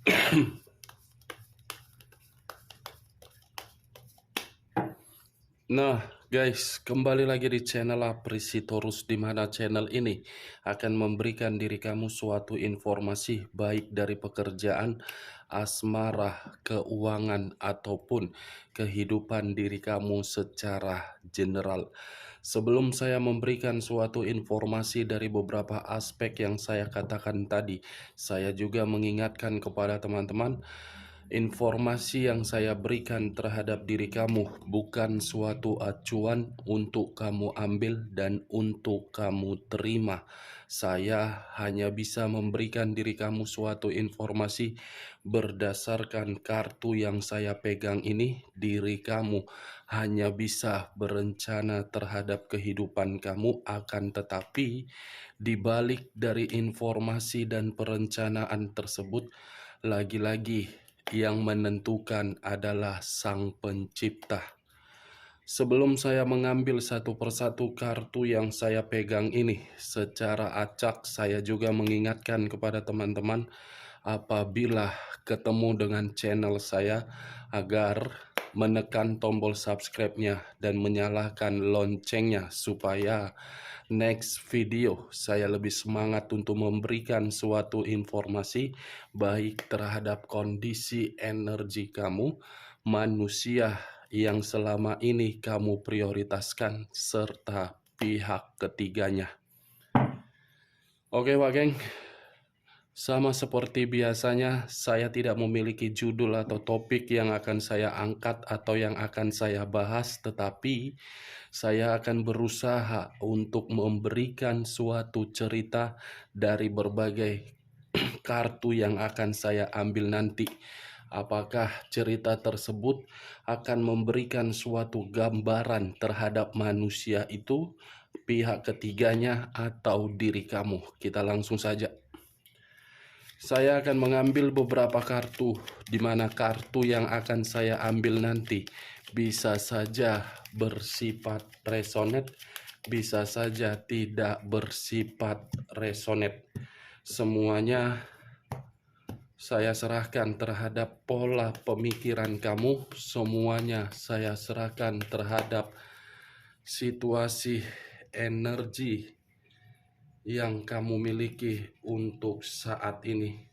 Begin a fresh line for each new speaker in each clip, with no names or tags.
Nah, guys, kembali lagi di channel Aprisitorus, di mana channel ini akan memberikan diri kamu suatu informasi baik dari pekerjaan, asmara, keuangan, ataupun kehidupan diri kamu secara general. Sebelum saya memberikan suatu informasi dari beberapa aspek yang saya katakan tadi, saya juga mengingatkan kepada teman-teman, informasi yang saya berikan terhadap diri kamu bukan suatu acuan untuk kamu ambil dan untuk kamu terima. Saya hanya bisa memberikan diri kamu suatu informasi berdasarkan kartu yang saya pegang ini. Diri kamu hanya bisa berencana terhadap kehidupan kamu, akan tetapi di balik dari informasi dan perencanaan tersebut, lagi-lagi yang menentukan adalah Sang Pencipta. Sebelum saya mengambil satu persatu kartu yang saya pegang ini secara acak, saya juga mengingatkan kepada teman-teman apabila ketemu dengan channel saya agar menekan tombol subscribe-nya dan menyalakan loncengnya supaya next video saya lebih semangat untuk memberikan suatu informasi baik terhadap kondisi energi kamu, manusia yang selama ini kamu prioritaskan, serta pihak ketiganya. Oke Pak Geng, sama seperti biasanya, saya tidak memiliki judul atau topik yang akan saya angkat atau yang akan saya bahas, tetapi saya akan berusaha untuk memberikan suatu cerita dari berbagai kartu yang akan saya ambil nanti. Apakah cerita tersebut akan memberikan suatu gambaran terhadap manusia itu, pihak ketiganya, atau diri kamu? Kita langsung saja. Saya akan mengambil beberapa kartu, di mana kartu yang akan saya ambil nanti bisa saja bersifat resonate, bisa saja tidak bersifat resonate. Semuanya saya serahkan terhadap pola pemikiran kamu, semuanya saya serahkan terhadap situasi energi yang kamu miliki untuk saat ini.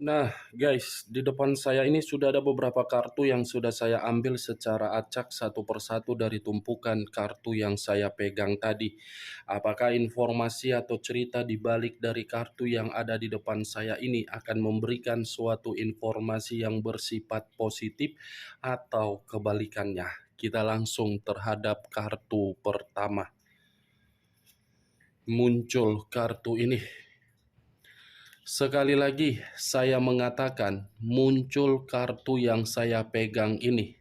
Nah, guys, di depan saya ini sudah ada beberapa kartu yang sudah saya ambil secara acak satu persatu dari tumpukan kartu yang saya pegang tadi. Apakah informasi atau cerita di balik dari kartu yang ada di depan saya ini akan memberikan suatu informasi yang bersifat positif atau kebalikannya? Kita langsung terhadap kartu pertama. Muncul kartu ini. Sekali lagi saya mengatakan muncul kartu yang saya pegang ini,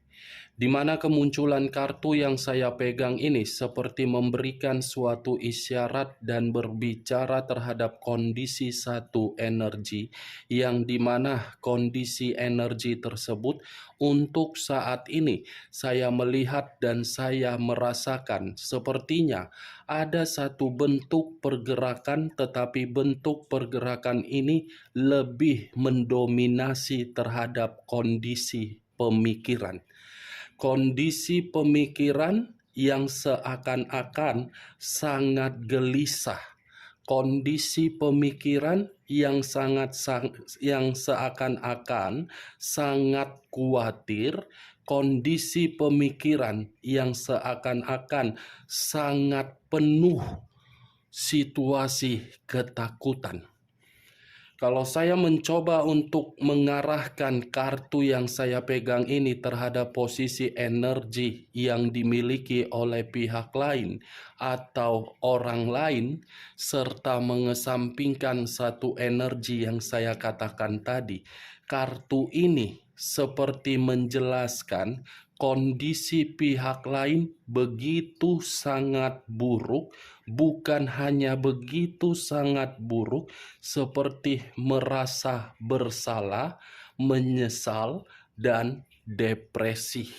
di mana kemunculan kartu yang saya pegang ini seperti memberikan suatu isyarat dan berbicara terhadap kondisi satu energi, yang dimana kondisi energi tersebut untuk saat ini saya melihat dan saya merasakan sepertinya ada satu bentuk pergerakan, tetapi bentuk pergerakan ini lebih mendominasi terhadap kondisi pemikiran. Kondisi pemikiran yang seakan-akan sangat gelisah, kondisi pemikiran yang seakan-akan sangat khawatir, kondisi pemikiran yang seakan-akan sangat penuh situasi ketakutan. Kalau saya mencoba untuk mengarahkan kartu yang saya pegang ini terhadap posisi energi yang dimiliki oleh pihak lain atau orang lain, serta mengesampingkan satu energi yang saya katakan tadi, kartu ini seperti menjelaskan kondisi pihak lain begitu sangat buruk, bukan hanya begitu sangat buruk, seperti merasa bersalah, menyesal, dan depresi.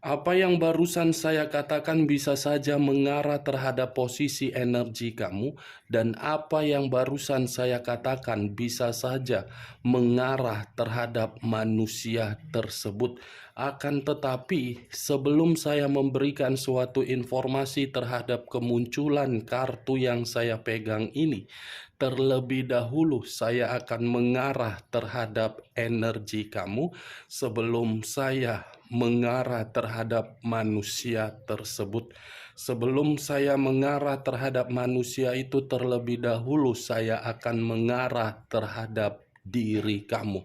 Apa yang barusan saya katakan bisa saja mengarah terhadap posisi energi kamu, dan apa yang barusan saya katakan bisa saja mengarah terhadap manusia tersebut. Akan tetapi, sebelum saya memberikan suatu informasi terhadap kemunculan kartu yang saya pegang ini, terlebih dahulu saya akan mengarah terhadap energi kamu sebelum saya mengarah terhadap manusia tersebut. Sebelum saya mengarah terhadap manusia itu, terlebih dahulu saya akan mengarah terhadap diri kamu.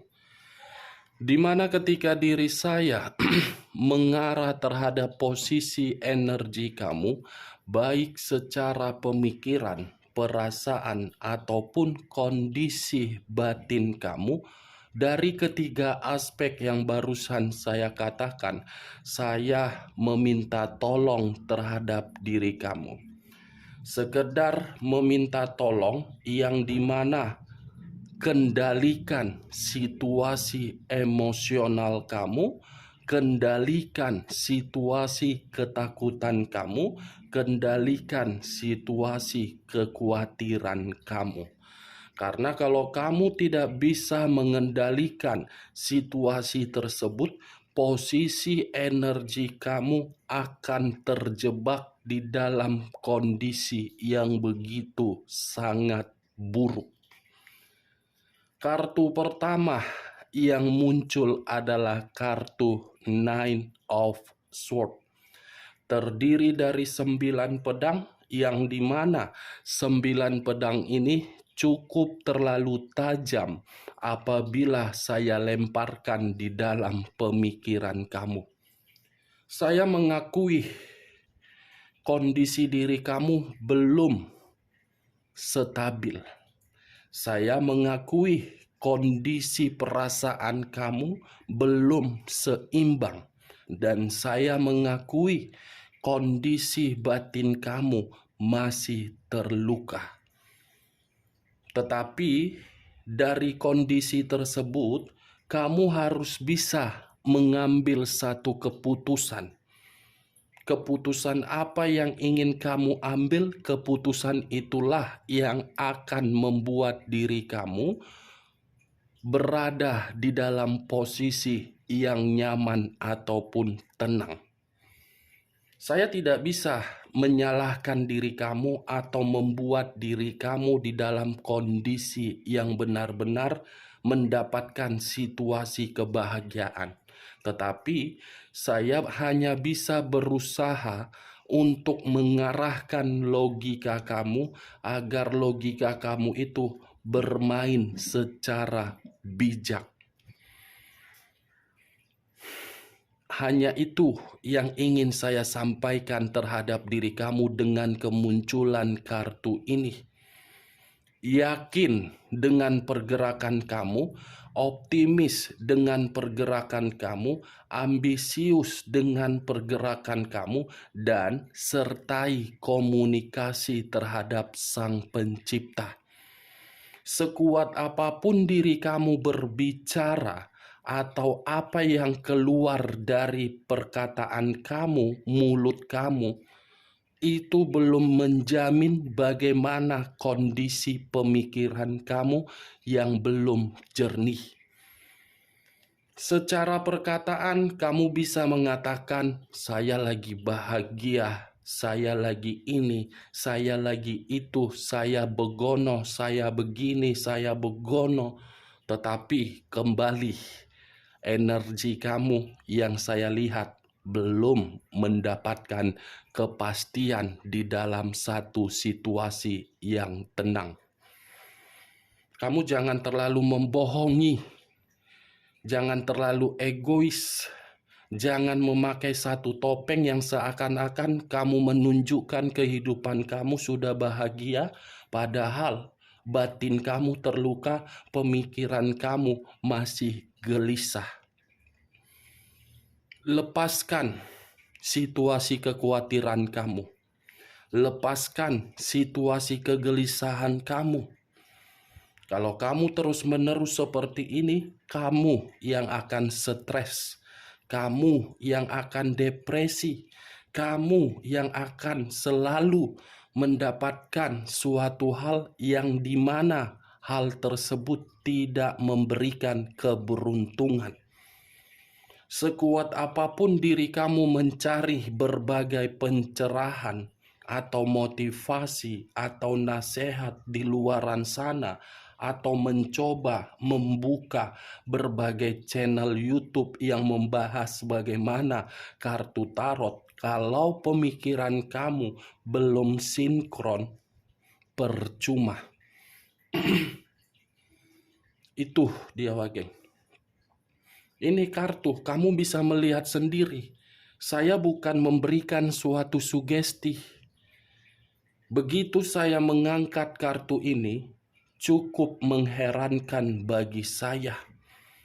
Di mana ketika diri saya mengarah terhadap posisi energi kamu, baik secara pemikiran, perasaan, ataupun kondisi batin kamu, dari ketiga aspek yang barusan saya katakan, saya meminta tolong terhadap diri kamu. Sekedar meminta tolong yang dimana kendalikan situasi emosional kamu, kendalikan situasi ketakutan kamu, kendalikan situasi kekhawatiran kamu. Karena kalau kamu tidak bisa mengendalikan situasi tersebut, posisi energi kamu akan terjebak di dalam kondisi yang begitu sangat buruk. Kartu pertama yang muncul adalah kartu Nine of Swords. Terdiri dari 9 pedang, yang dimana 9 pedang ini cukup terlalu tajam apabila saya lemparkan di dalam pemikiran kamu. Saya mengakui kondisi diri kamu belum stabil. Saya mengakui kondisi perasaan kamu belum seimbang. Dan saya mengakui kondisi batin kamu masih terluka. Tetapi dari kondisi tersebut, kamu harus bisa mengambil satu keputusan. Keputusan apa yang ingin kamu ambil, keputusan itulah yang akan membuat diri kamu berada di dalam posisi yang nyaman ataupun tenang. Saya tidak bisa menyalahkan diri kamu atau membuat diri kamu di dalam kondisi yang benar-benar mendapatkan situasi kebahagiaan. Tetapi saya hanya bisa berusaha untuk mengarahkan logika kamu agar logika kamu itu bermain secara bijak. Hanya itu yang ingin saya sampaikan terhadap diri kamu dengan kemunculan kartu ini. Yakin dengan pergerakan kamu, optimis dengan pergerakan kamu, ambisius dengan pergerakan kamu, dan sertai komunikasi terhadap Sang Pencipta. Sekuat apapun diri kamu berbicara, atau apa yang keluar dari perkataan kamu, mulut kamu, itu belum menjamin bagaimana kondisi pemikiran kamu yang belum jernih. Secara perkataan, kamu bisa mengatakan, "Saya lagi bahagia, saya lagi ini, saya lagi itu, saya begono, saya begini, saya begono." Tetapi kembali, energi kamu yang saya lihat belum mendapatkan kepastian di dalam satu situasi yang tenang. Kamu jangan terlalu membohongi, jangan terlalu egois, jangan memakai satu topeng yang seakan-akan kamu menunjukkan kehidupan kamu sudah bahagia, padahal batin kamu terluka, pemikiran kamu masih gelisah. Lepaskan situasi kekhawatiran kamu. Lepaskan situasi kegelisahan kamu. Kalau kamu terus-menerus seperti ini, kamu yang akan stres, kamu yang akan depresi, kamu yang akan selalu mendapatkan suatu hal yang dimana hal tersebut tidak memberikan keberuntungan. Sekuat apapun diri kamu mencari berbagai pencerahan atau motivasi atau nasihat di luaran sana, atau mencoba membuka berbagai channel YouTube yang membahas bagaimana kartu tarot, kalau pemikiran kamu belum sinkron, percuma. Itu dia, geng. Ini kartu, kamu bisa melihat sendiri. Saya bukan memberikan suatu sugesti. Begitu saya mengangkat kartu ini, cukup mengherankan bagi saya.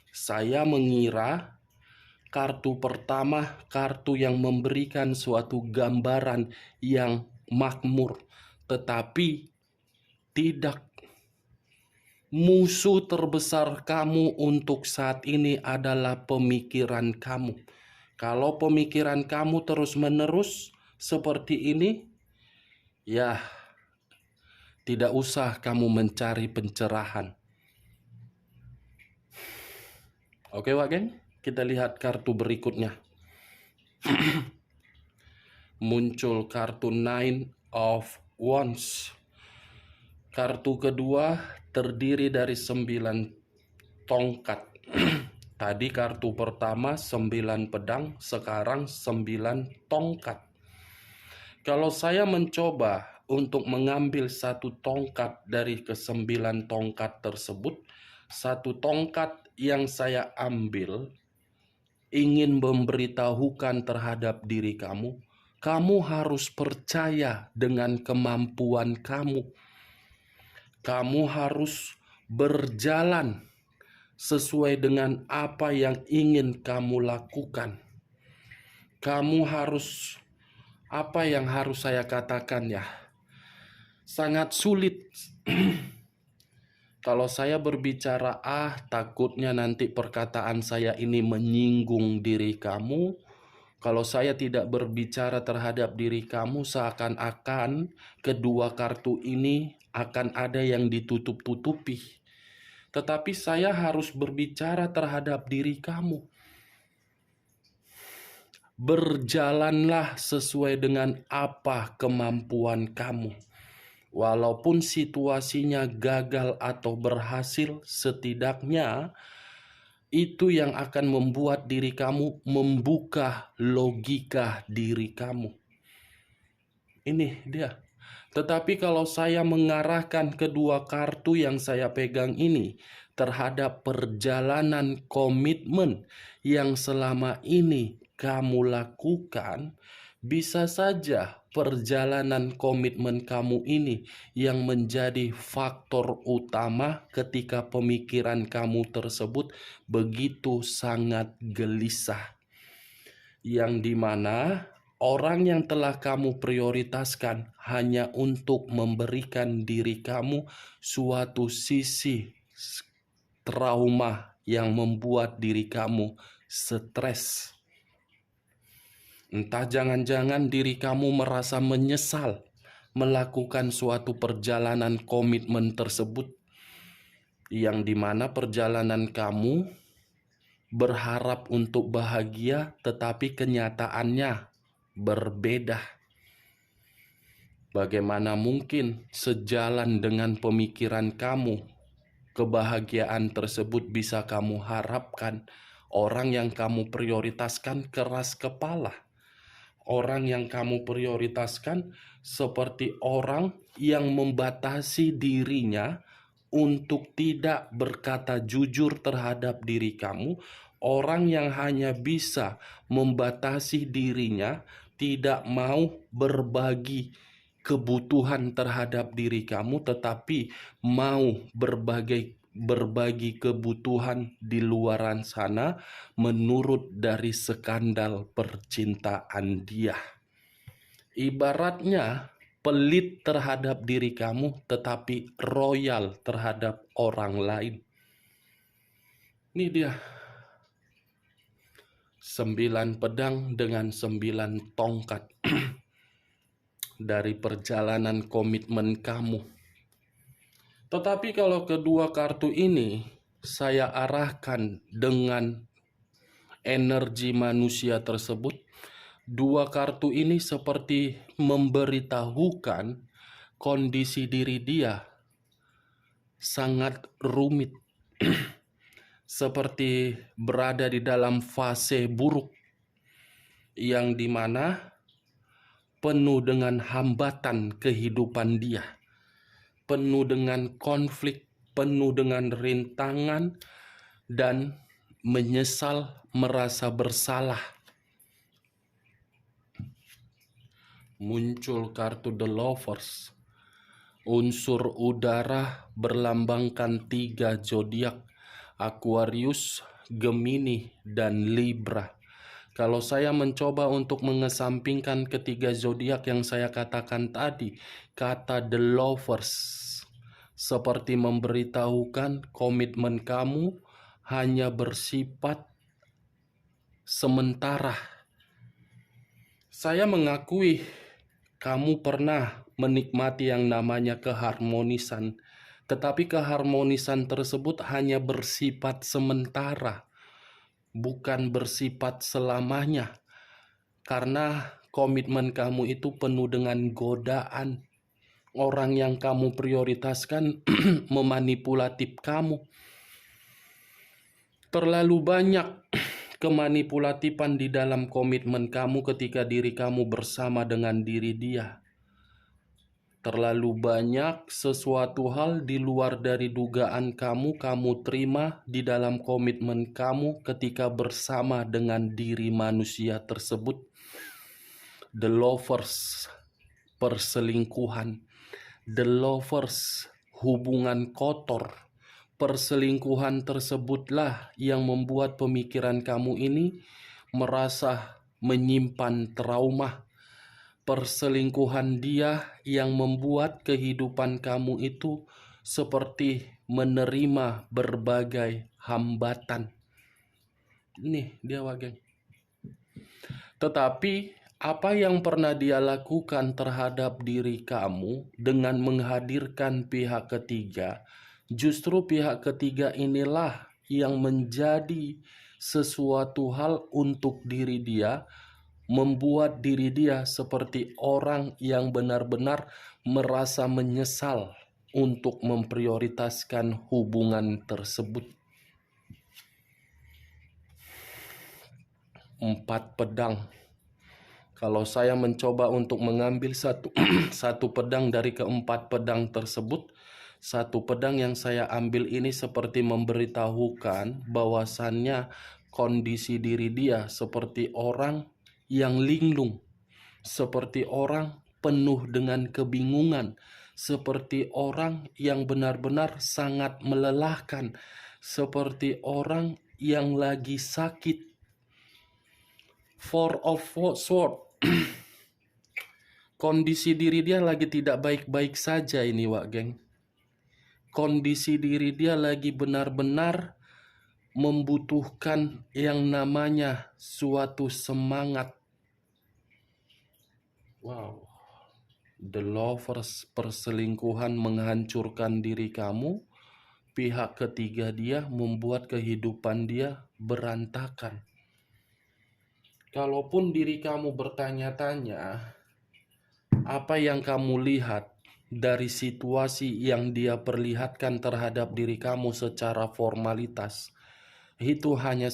Saya mengira kartu pertama, kartu yang memberikan suatu gambaran yang makmur. Tetapi tidak. Musuh terbesar kamu untuk saat ini adalah pemikiran kamu. Kalau pemikiran kamu terus-menerus seperti ini, ya tidak usah kamu mencari pencerahan. Oke, geng, kita lihat kartu berikutnya. Muncul kartu Nine of Wands. Kartu kedua terdiri dari 9 tongkat. Tadi kartu pertama 9 pedang, sekarang 9 tongkat. Kalau saya mencoba untuk mengambil satu tongkat dari ke-9 tongkat tersebut, satu tongkat yang saya ambil ingin memberitahukan terhadap diri kamu, kamu harus percaya dengan kemampuan kamu. Kamu harus berjalan sesuai dengan apa yang ingin kamu lakukan. Kamu harus, apa yang harus saya katakan ya, sangat sulit. Kalau saya berbicara takutnya nanti perkataan saya ini menyinggung diri kamu. Kalau saya tidak berbicara terhadap diri kamu, seakan-akan kedua kartu ini akan ada yang ditutup-tutupi. Tetapi saya harus berbicara terhadap diri kamu. Berjalanlah sesuai dengan apa kemampuan kamu. Walaupun situasinya gagal atau berhasil, setidaknya itu yang akan membuat diri kamu membuka logika diri kamu. Ini dia. Tetapi kalau saya mengarahkan kedua kartu yang saya pegang ini terhadap perjalanan komitmen yang selama ini kamu lakukan, bisa saja perjalanan komitmen kamu ini yang menjadi faktor utama ketika pemikiran kamu tersebut begitu sangat gelisah. Yang dimana orang yang telah kamu prioritaskan hanya untuk memberikan diri kamu suatu sisi trauma yang membuat diri kamu stres. Entah jangan-jangan diri kamu merasa menyesal melakukan suatu perjalanan komitmen tersebut, yang dimana perjalanan kamu berharap untuk bahagia, tetapi kenyataannya berbeda. Bagaimana mungkin sejalan dengan pemikiran kamu, kebahagiaan tersebut bisa kamu harapkan? Orang yang kamu prioritaskan keras kepala. Orang yang kamu prioritaskan seperti orang yang membatasi dirinya untuk tidak berkata jujur terhadap diri kamu. Orang yang hanya bisa membatasi dirinya, tidak mau berbagi kebutuhan terhadap diri kamu, tetapi mau berbagi kebutuhan di luaran sana menurut dari skandal percintaan dia. Ibaratnya pelit terhadap diri kamu tetapi royal terhadap orang lain. Ini dia 9 pedang dengan 9 tongkat dari perjalanan komitmen kamu. Tetapi kalau kedua kartu ini saya arahkan dengan energi manusia tersebut, dua kartu ini seperti memberitahukan kondisi diri dia sangat rumit. Seperti berada di dalam fase buruk yang dimana penuh dengan hambatan kehidupan dia, penuh dengan konflik, penuh dengan rintangan, dan menyesal, merasa bersalah. Muncul kartu The Lovers, unsur udara berlambangkan 3 zodiak, Aquarius, Gemini, dan Libra. Kalau saya mencoba untuk mengesampingkan ketiga zodiak yang saya katakan tadi, kata The Lovers seperti memberitahukan komitmen kamu hanya bersifat sementara. Saya mengakui kamu pernah menikmati yang namanya keharmonisan, tetapi keharmonisan tersebut hanya bersifat sementara, bukan bersifat selamanya. Karena komitmen kamu itu penuh dengan godaan. Orang yang kamu prioritaskan memanipulatif kamu. Terlalu banyak kemanipulatifan di dalam komitmen kamu ketika diri kamu bersama dengan diri dia. Terlalu banyak sesuatu hal di luar dari dugaan kamu terima di dalam komitmen kamu ketika bersama dengan diri manusia tersebut. The Lovers, perselingkuhan. The Lovers, hubungan kotor. Perselingkuhan tersebutlah yang membuat pemikiran kamu ini merasa menyimpan trauma. Perselingkuhan dia yang membuat kehidupan kamu itu seperti menerima berbagai hambatan. Nih dia geng. Tetapi apa yang pernah dia lakukan terhadap diri kamu dengan menghadirkan pihak ketiga, justru pihak ketiga inilah yang menjadi sesuatu hal untuk diri dia, membuat diri dia seperti orang yang benar-benar merasa menyesal untuk memprioritaskan hubungan tersebut. 4 pedang. Kalau saya mencoba untuk mengambil satu pedang dari keempat pedang tersebut, satu pedang yang saya ambil ini seperti memberitahukan bahwasannya kondisi diri dia seperti orang yang linglung, seperti orang penuh dengan kebingungan, seperti orang yang benar-benar sangat melelahkan, seperti orang yang lagi sakit. Four of Swords. Kondisi diri dia lagi tidak baik-baik saja ini geng. Kondisi diri dia lagi benar-benar membutuhkan yang namanya suatu semangat. Wow. The Lovers, perselingkuhan menghancurkan diri kamu. Pihak ketiga dia membuat kehidupan dia berantakan. Kalaupun diri kamu bertanya-tanya, apa yang kamu lihat dari situasi yang dia perlihatkan terhadap diri kamu secara formalitas, itu hanya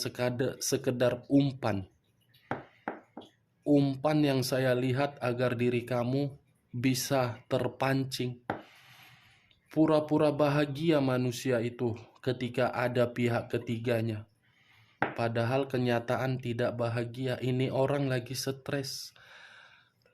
sekedar umpan. Umpan yang saya lihat agar diri kamu bisa terpancing. Pura-pura bahagia manusia itu ketika ada pihak ketiganya. Padahal kenyataan tidak bahagia. Ini orang lagi stres,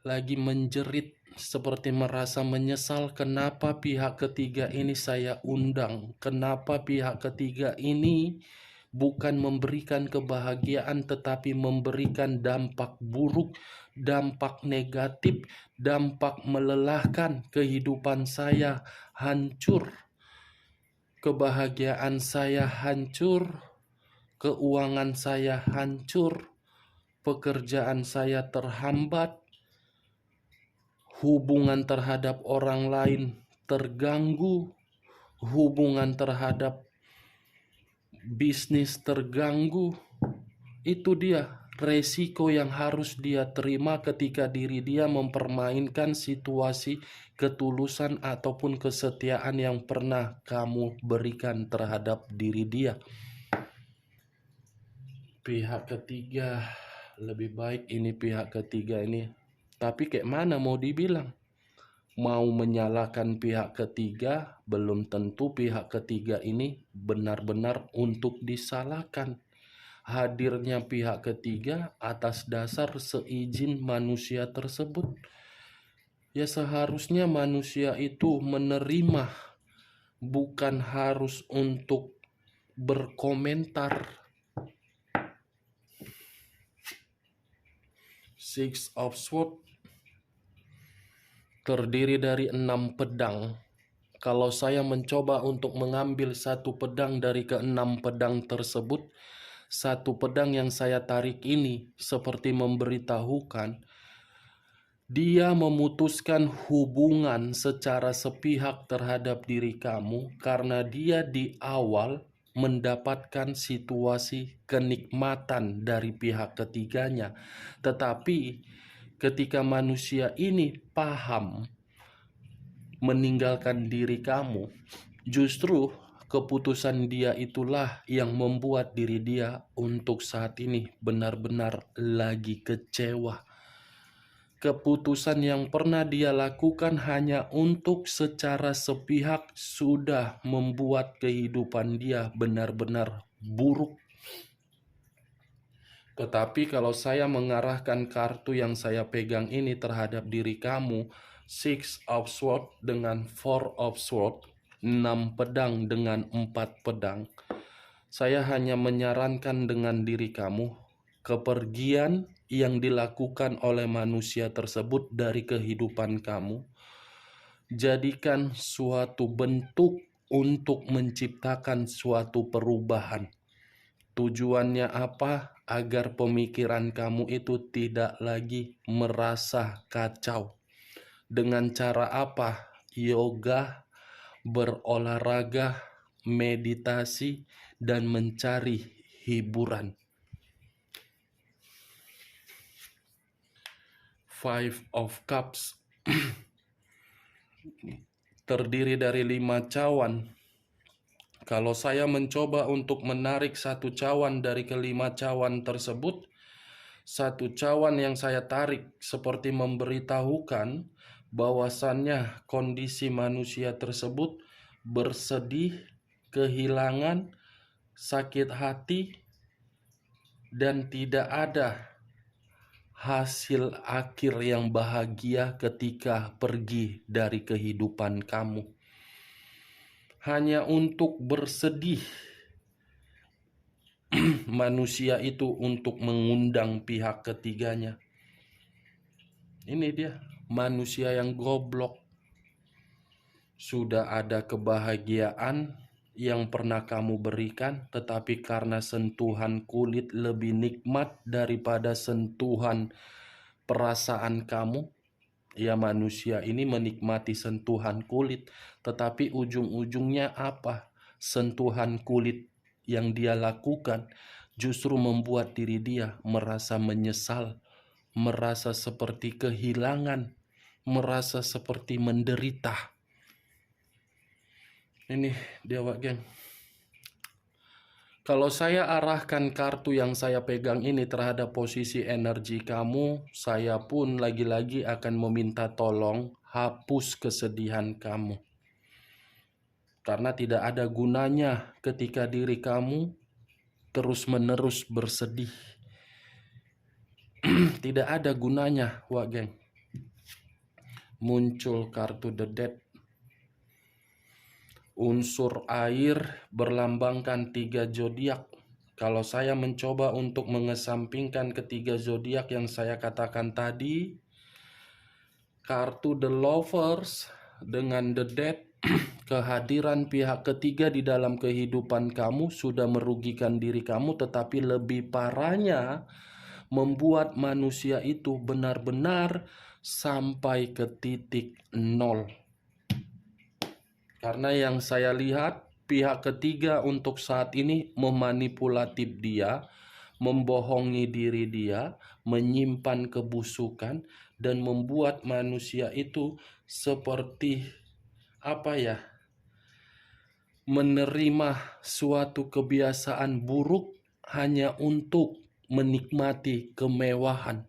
lagi menjerit, seperti merasa menyesal kenapa pihak ketiga ini saya undang, kenapa pihak ketiga ini bukan memberikan kebahagiaan tetapi memberikan dampak buruk, dampak negatif, dampak melelahkan. Kehidupan saya hancur, kebahagiaan saya hancur, keuangan saya hancur, pekerjaan saya terhambat, hubungan terhadap orang lain terganggu, hubungan terhadap bisnis terganggu. Itu dia resiko yang harus dia terima ketika diri dia mempermainkan situasi ketulusan ataupun kesetiaan yang pernah kamu berikan terhadap diri dia. Pihak ketiga, lebih baik ini pihak ketiga ini. Tapi kayak mana mau dibilang? Mau menyalahkan pihak ketiga, belum tentu pihak ketiga ini benar-benar untuk disalahkan. Hadirnya pihak ketiga atas dasar seizin manusia tersebut. Ya seharusnya manusia itu menerima, bukan harus untuk berkomentar. Six of Swords terdiri dari 6 pedang. Kalau saya mencoba untuk mengambil satu pedang dari ke-6 pedang tersebut, satu pedang yang saya tarik ini seperti memberitahukan dia memutuskan hubungan secara sepihak terhadap diri kamu karena dia di awal mendapatkan situasi kenikmatan dari pihak ketiganya. Tetapi ketika manusia ini paham meninggalkan diri kamu, justru keputusan dia itulah yang membuat diri dia untuk saat ini benar-benar lagi kecewa. Keputusan yang pernah dia lakukan hanya untuk secara sepihak sudah membuat kehidupan dia benar-benar buruk. Tetapi kalau saya mengarahkan kartu yang saya pegang ini terhadap diri kamu, Six of Swords dengan Four of Swords, 6 pedang dengan 4 pedang, saya hanya menyarankan dengan diri kamu, kepergian yang dilakukan oleh manusia tersebut dari kehidupan kamu, jadikan suatu bentuk untuk menciptakan suatu perubahan. Tujuannya apa? Agar pemikiran kamu itu tidak lagi merasa kacau. Dengan cara apa? Yoga, berolahraga, meditasi, dan mencari hiburan. Five of Cups terdiri dari 5 cawan. Kalau saya mencoba untuk menarik satu cawan dari kelima cawan tersebut, satu cawan yang saya tarik seperti memberitahukan bahwasannya kondisi manusia tersebut bersedih, kehilangan, sakit hati, dan tidak ada hasil akhir yang bahagia ketika pergi dari kehidupan kamu. Hanya untuk bersedih manusia itu untuk mengundang pihak ketiganya. Ini dia manusia yang goblok. Sudah ada kebahagiaan yang pernah kamu berikan, tetapi karena sentuhan kulit lebih nikmat daripada sentuhan perasaan kamu, ya manusia ini menikmati sentuhan kulit, tetapi ujung-ujungnya apa? Sentuhan kulit yang dia lakukan justru membuat diri dia merasa menyesal, merasa seperti kehilangan, merasa seperti menderita. Ini dia Wak Geng. Kalau saya arahkan kartu yang saya pegang ini terhadap posisi energi kamu, saya pun lagi-lagi akan meminta tolong hapus kesedihan kamu. Karena tidak ada gunanya ketika diri kamu terus-menerus bersedih. Tidak ada gunanya, Wak Geng. muncul kartu The Death. Unsur air berlambangkan 3 zodiak. Kalau saya mencoba untuk mengesampingkan ketiga zodiak yang saya katakan tadi, kartu The Lovers dengan The Death, kehadiran pihak ketiga di dalam kehidupan kamu sudah merugikan diri kamu, tetapi lebih parahnya membuat manusia itu benar-benar sampai ke titik nol. Karena yang saya lihat, pihak ketiga untuk saat ini memanipulatif dia, membohongi diri dia, menyimpan kebusukan, dan membuat manusia itu seperti menerima suatu kebiasaan buruk hanya untuk menikmati kemewahan.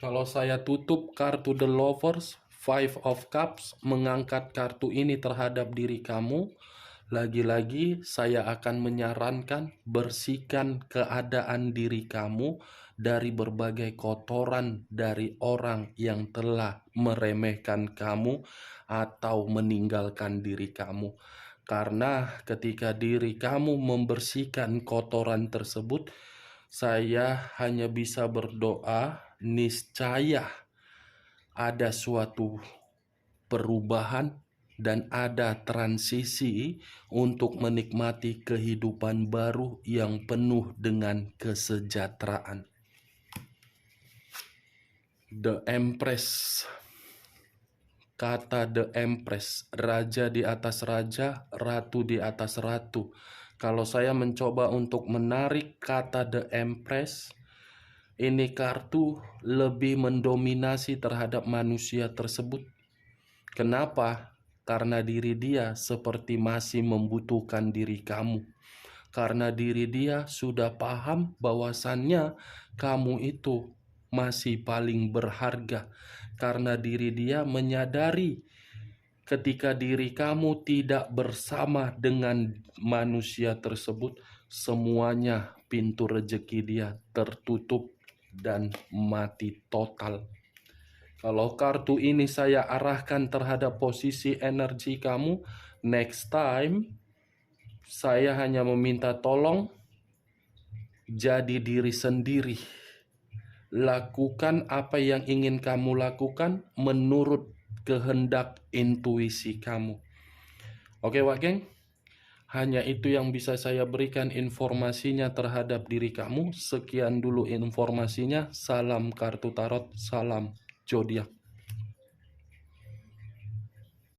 Kalau saya tutup kartu The Lovers, Five of Cups, mengangkat kartu ini terhadap diri kamu, lagi-lagi saya akan menyarankan bersihkan keadaan diri kamu dari berbagai kotoran dari orang yang telah meremehkan kamu atau meninggalkan diri kamu. Karena ketika diri kamu membersihkan kotoran tersebut, saya hanya bisa berdoa, niscaya ada suatu perubahan dan ada transisi untuk menikmati kehidupan baru yang penuh dengan kesejahteraan. The Empress. Kata The Empress, raja di atas raja, ratu di atas ratu. Kalau saya mencoba untuk menarik kata The Empress, ini kartu lebih mendominasi terhadap manusia tersebut. Kenapa? Karena diri dia seperti masih membutuhkan diri kamu. Karena diri dia sudah paham bahwasannya kamu itu masih paling berharga. Karena diri dia menyadari ketika diri kamu tidak bersama dengan manusia tersebut, semuanya pintu rezeki dia tertutup dan mati total. Kalau kartu ini saya arahkan terhadap posisi energi kamu, next time saya hanya meminta tolong jadi diri sendiri. Lakukan apa yang ingin kamu lakukan menurut kehendak intuisi kamu. Oke, Wak Geng? Hanya itu yang bisa saya berikan informasinya terhadap diri kamu. Sekian dulu informasinya. Salam kartu tarot, salam zodiak.